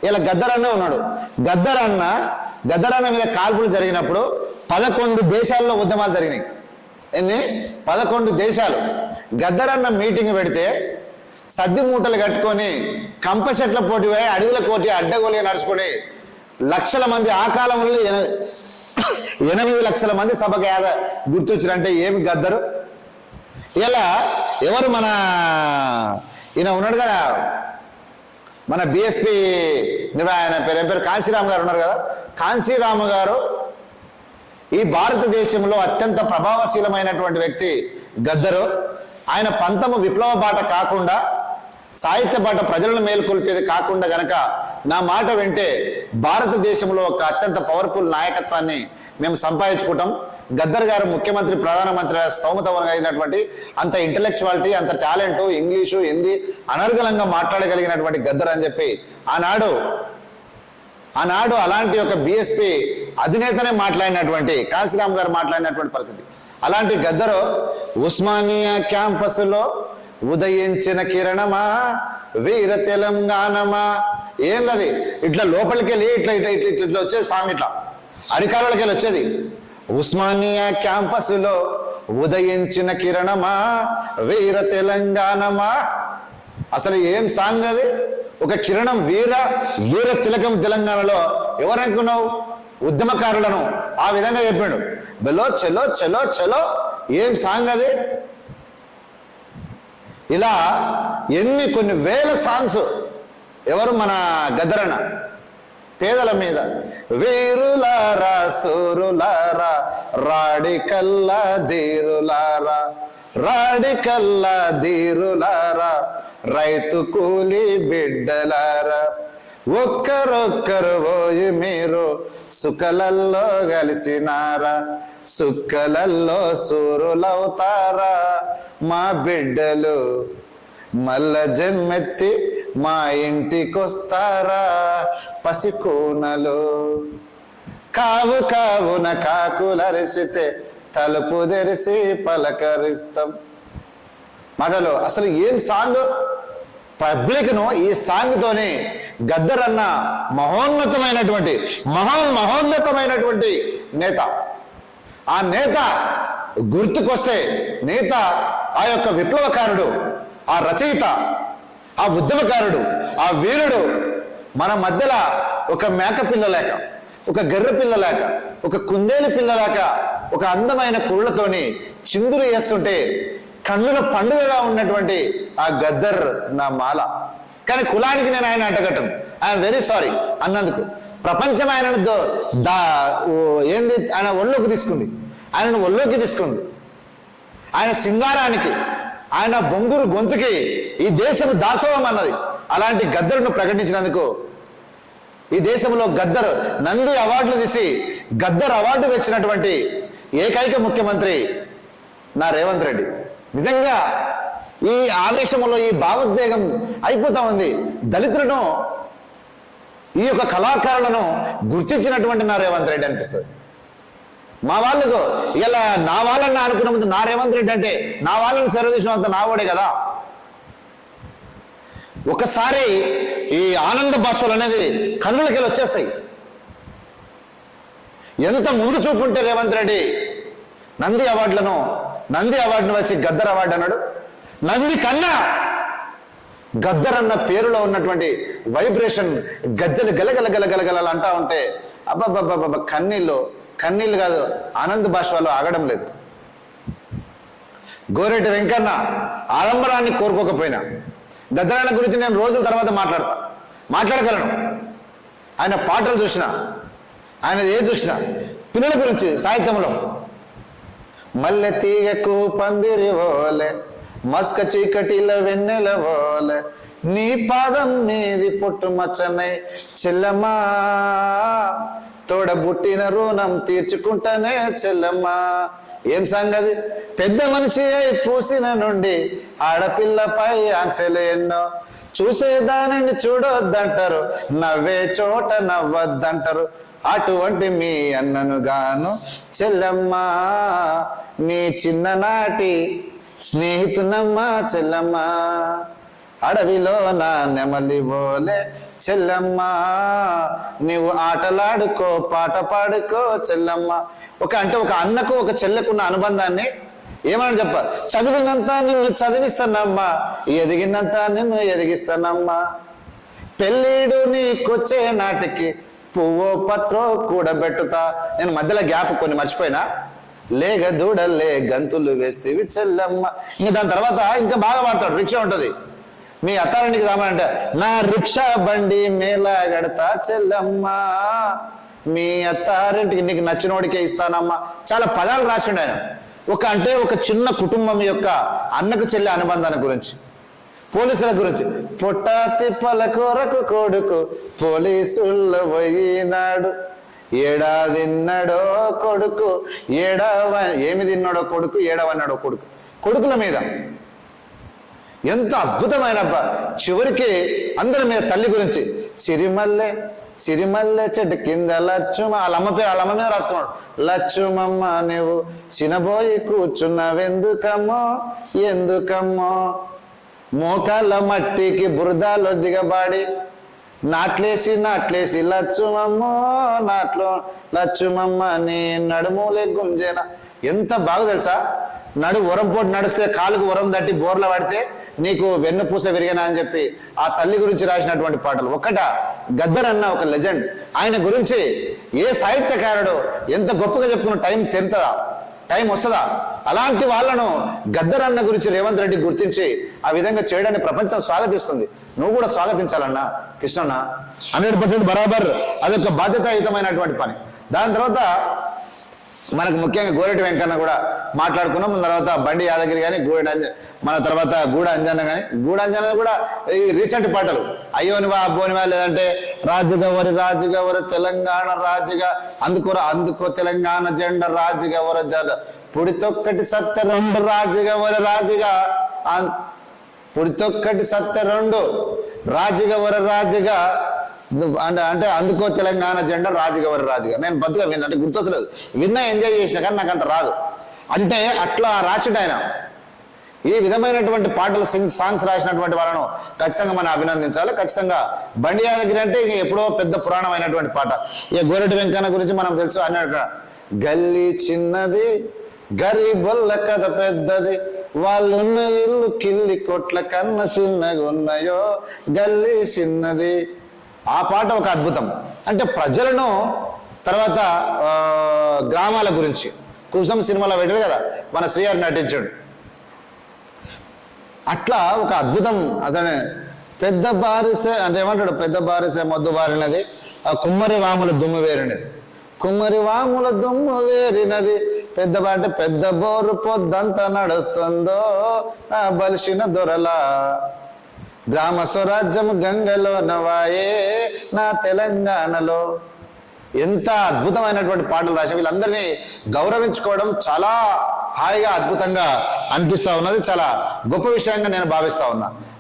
ఇలా గద్దరన్న ఉన్నాడు. గద్దరన్న మీద కాల్పులు జరిగినప్పుడు 11 దేశాల్లో ఉద్యమాలు జరిగినాయి. ఎన్ని? 11 దేశాలు. గద్దరన్న మీటింగ్ పెడితే సద్ది మూటలు కట్టుకొని కంపచెట్ల పోటీ పోయి అడవుల కోటి అడ్డగోలుగా నడుచుకొని లక్షల మంది, ఆ కాలంలో 8 లక్షల మంది సభకు గుర్తొచ్చారంటే ఏమి గద్దరు. ఇలా ఎవరు మన ఈయన ఉన్నాడు కదా, మన బిఎస్పి ఆయన పేరు కాంశీరామ్ గారు ఉన్నారు కదా. కాంశీరామ్ గారు ఈ భారతదేశంలో అత్యంత ప్రభావశీలమైనటువంటి వ్యక్తి గద్దరు. ఆయన పంతము విప్లవ బాట కాకుండా, సాహిత్య బాట ప్రజలను మేల్కొల్పేది కాకుండా గనక నా మాట వింటే భారతదేశంలో ఒక అత్యంత పవర్ఫుల్ నాయకత్వాన్ని మేము సంపాదించుకుంటాం. గద్దర్ గారు ముఖ్యమంత్రి, ప్రధానమంత్రి స్తోమత అయినటువంటి అంత ఇంటలెక్చువాలిటీ, అంత టాలెంట్, ఇంగ్లీషు, హిందీ అనర్గళంగా మాట్లాడగలిగినటువంటి గద్దర్ అని చెప్పి ఆనాడు అలాంటి ఒక బిఎస్పి అధినేతనే మాట్లాడినటువంటి కాశీరామ్ గారు మాట్లాడినటువంటి పరిస్థితి. అలాంటి గద్దరు ఉస్మానియా క్యాంపస్లో ఉదయించిన కిరణమా వీర తెలంగాణమా, ఏందది? ఇట్లా లోపలికి వెళ్ళి ఇట్లా ఇట్లా ఇట్లా ఇట్లా వచ్చేది సాంగ్, ఇట్లా అరికారులకి వెళ్ళి వచ్చేది. ఉస్మానియా క్యాంపస్లో ఉదయించిన కిరణమా వీర తెలంగాణమా. అసలు ఏం సాంగ్ అది? ఒక కిరణం వీర తిలకం తెలంగాణలో ఎవరనుకున్నావు? ఉద్యమకారులను ఆ విధంగా చెప్పాడు. బెలో చెలో చెలో చెలో, ఏం సాంగ్ అది? ఇలా కొన్ని వేల సాంగ్స్. ఎవరు? మన గద్దరన్న. పేదల మీద వీరులారా సూరులారా రాడికల్లా ధీరులారా రాడికల్లా ధీరులారా రైతు కూలి బిడ్డలారా ఒక్కరొక్కరు పోయి మీరు సుఖలల్లో కలిసినారా సుక్కలల్లో సూరులవుతారా మా బిడ్డలు మల్ల జన్మెత్తి మా ఇంటికొస్తారా పసికూనలు కావు కావున కాకులరిసితే తలుపు తెరిసి పలకరిస్తాం. మాటలు అసలు ఏం సాంగ్! పబ్లిక్ను ఈ సాంగ్తోనే గద్దరన్న మహోన్నతమైనటువంటి నేత. ఆ నేత గుర్తుకొస్తే, నేత ఆ యొక్క విప్లవకారుడు, ఆ రచయిత, ఆ ఉద్యమకారుడు, ఆ వీరుడు మన మధ్యలో ఒక మేక పిల్ల లేక, ఒక గర్రె పిల్ల లేక, ఒక కుందేలు పిల్ల లేక, ఒక అందమైన కుళ్ళతోని చిందులు వేస్తుంటే కన్నుల పండుగగా ఉన్నటువంటి ఆ గద్దర్ నా మాల. కానీ కులానికి నేను ఆయన అంటగట్టను. ఐఎమ్ వెరీ సారీ అన్నందుకు. ప్రపంచం ఆయనను ఆయన ఒళ్ళోకి తీసుకుంది, ఆయనను ఒళ్ళోకి తీసుకుంది. ఆయన సింగారానికి, ఆయన బొంగురు గొంతుకి ఈ దేశం దాసోహం అన్నది. అలాంటి గద్దరును ప్రకటించినందుకు ఈ దేశంలో గద్దర్ నంది అవార్డులు తీసి గద్దర్ అవార్డు వచ్చినటువంటి ఏకైక ముఖ్యమంత్రి నా రేవంత్ రెడ్డి. నిజంగా ఈ ఆవేశంలో ఈ భావోద్వేగం అయిపోతా ఉంది. దళితులను, ఈ యొక్క కళాకారులను గుర్తించినటువంటి నా రేవంత్ రెడ్డి అనిపిస్తుంది. మా వాళ్ళకు ఇలా నా వాళ్ళని అనుకున్న ముందు నా రేవంత్ రెడ్డి అంటే నా వాళ్ళని సర్వదేశం నా వాడే కదా. ఒకసారి ఈ ఆనంద భాషలు అనేది కన్నులకి వచ్చేస్తాయి. ఎంత ముందు చూపుంటే రేవంత్ రెడ్డి నంది అవార్డును వచ్చి గద్దర్ అవార్డు అన్నాడు. నంది కన్నా గద్దర్ అన్న పేరులో ఉన్నటువంటి వైబ్రేషన్, గజ్జలు గలగల గలగలగల అంటా ఉంటే అబ్బబ్బబ్బబ్బ కన్నీళ్ళు కాదు, ఆనంద్ భాషలో ఆగడం లేదు. గోరెటి వెంకన్న ఆడంబరాన్ని కోరుకోకపోయినా గద్దరన్న గురించి నేను రోజుల తర్వాత మాట్లాడగలను. ఆయన పాటలు చూసినా, ఆయన చూసినా, పిల్లల గురించి సాహిత్యంలో మల్లె తీగకు పందిరి ఓలే మస్క చీకటిల వెన్నెల ఓలే నీ పాదం మీది పుట్టు మచ్చనై చెల్లమ్మా తోడబుట్టిన రుణం తీర్చుకుంటానే చెల్లమ్మా. ఏం సంగతి? పెద్ద మనిషి అయి పూసిన నుండి ఆడపిల్లపై ఆంక్షలు ఎన్నో చూసేదానిని చూడొద్దంటారు, నవ్వే చోట నవ్వద్దంటారు. అటువంటి మీ అన్నను గాను చెల్లమ్మా నీ చిన్ననాటి స్నేహితునమ్మా చెల్లమ్మా. అడవిలో నా నెమలి బోలే చెల్లమ్మ, నీవు ఆటలాడుకో పాట పాడుకో చెల్లమ్మ. అంటే ఒక అన్నకు ఒక చెల్లెకున్న అనుబంధాన్ని ఏమని చెప్ప, చదివినంత నిన్ను చదివిస్తానమ్మా, ఎదిగినంత నిన్ను ఎదిగిస్తానమ్మా, పెళ్ళిడు నీకొచ్చే నాటికి పువ్వో పత్రో కూడబెట్టుతా. నేను మధ్యలో గ్యాప్ కొన్ని మర్చిపోయినా. లేగ దూడల్లే గంతులు వేస్తేవి చెల్లమ్మ. ఇంక దాని తర్వాత ఇంకా బాగా వాడతాడు. రిక్షా ఉంటుంది, మీ అత్తారింటికి రామంటే నా రిక్షా బండి మేళ గడతా చెల్లమ్మ, మీ అత్తారింటికి నీకు నచ్చినోడికే ఇస్తానమ్మా. చాలా పదాలు రాసిండు ఆయన. అంటే ఒక చిన్న కుటుంబం యొక్క అన్నకు చెల్లె అనుబంధాన్ని గురించి, పోలీసుల గురించి. పొట్ట తిప్పల కొరకు కొడుకు పోలీసుల్లో పోయినాడు, ఏడాదిన్నడో కొడుకు ఏమి తిన్నాడో కొడుకు, ఏడవన్నాడో కొడుకు. కొడుకుల మీద ఎంత అద్భుతమైన చివరికి అందరి మీద తల్లి గురించి. సిరిమల్లె సిరిమల్లె చెట్టు కింద లచ్చుమ, వాళ్ళ అమ్మ మీద రాసుకున్నాడు. లచ్చుమమ్మ నువ్వు చినబోయి కూర్చున్నావెందుకమ్మో ఎందుకమ్మో, మోకాళ్ళ మట్టికి బురదలో దిగబాడి నాట్లేసి లచ్చుమమ్మో లచ్చుమమ్మ నీ నడుములే గుంజేన. ఎంత బాగా తెలుసా, వరం పోటు నడిస్తే కాలుకు వరం తట్టి బోర్ల పడితే నీకు వెన్నుపూస విరిగినా అని చెప్పి ఆ తల్లి గురించి రాసినటువంటి పాటలు. గద్దర్ అన్న ఒక లెజెండ్. ఆయన గురించి ఏ సాహిత్యకారుడు ఎంత గొప్పగా చెప్పుకున్న టైం వస్తుందా? అలాంటి వాళ్ళను గద్దర్ అన్న గురించి రేవంత్ రెడ్డి గుర్తించి ఆ విధంగా చేయడాన్ని ప్రపంచం స్వాగతిస్తుంది. నువ్వు కూడా స్వాగతించాలన్నా కృష్ణన్న. 100% బరాబర్, అదొక బాధ్యతాయుతమైనటువంటి పని. దాని తర్వాత మనకు ముఖ్యంగా గోరెటి వెంకన్న కూడా మాట్లాడుకున్నాం. తర్వాత బండి యాదగిరి కానీ మన తర్వాత గూడ అంజన్న కానీ. గూడ అంజన్న కూడా ఈ రీసెంట్ పాటలు అయ్యోనివా అబ్బోనివా, లేదంటే రాజుగా వర తెలంగాణ రాజుగా అందుకో తెలంగాణ జెండ రాజుగా వర జడ పుడితొక్కటి సత్య రెండు రాజుగా పుడితొక్కటి సత్య రెండు రాజుగా అంటే అందుకో తెలంగాణ జెండా రాజుగా. నేను బతుగా విన్నా, అంటే గుర్తొస్తలేదు, విన్నా ఎంజాయ్ చేసిన కానీ నాకు అంత రాదు. అంటే అట్లా రాసిడు ఆయన. ఈ విధమైనటువంటి పాటలు సాంగ్స్ రాసినటువంటి వాళ్ళను ఖచ్చితంగా మనం అభినందించాలి. ఖచ్చితంగా బండి యాదగిరి అంటే ఎప్పుడో పెద్ద పురాణమైనటువంటి పాట. ఇక గోరెటి వెంకన్న గురించి మనం తెలుసు. అన్నట్టు గల్లీ చిన్నది గరీబొల్ల కథ పెద్దది, వాళ్ళున్న ఇల్లు కిల్లి కొట్ల కన్న చిన్నగా ఉన్నాయో గల్లీ చిన్నది. ఆ పాట ఒక అద్భుతం. అంటే ప్రజలను, తర్వాత గ్రామాల గురించి కుసం సినిమాలో పెట్టారు కదా, మన శ్రీహరి నటించాడు. అట్లా ఒక అద్భుతం. అసలు పెద్ద బారిసే అంటే ఏమంటాడు, పెద్ద బారిసే మొద్దు బారినది, ఆ కుమ్మరి వాముల దుమ్ము వేరినది, అంటే పెద్ద బోరు పొద్దంతా నడుస్తుందో నా బలిసిన దొరలా, గ్రామ స్వరాజ్యం గంగలో నవాయే నా తెలంగాణలో. ఎంత అద్భుతమైనటువంటి పాటలు రాసి వీళ్ళందరినీ గౌరవించుకోవడం చాలా హాయిగా అద్భుతంగా అనిపిస్తా ఉన్నది. చాలా గొప్ప విషయంగా నేను భావిస్తా ఉన్నా.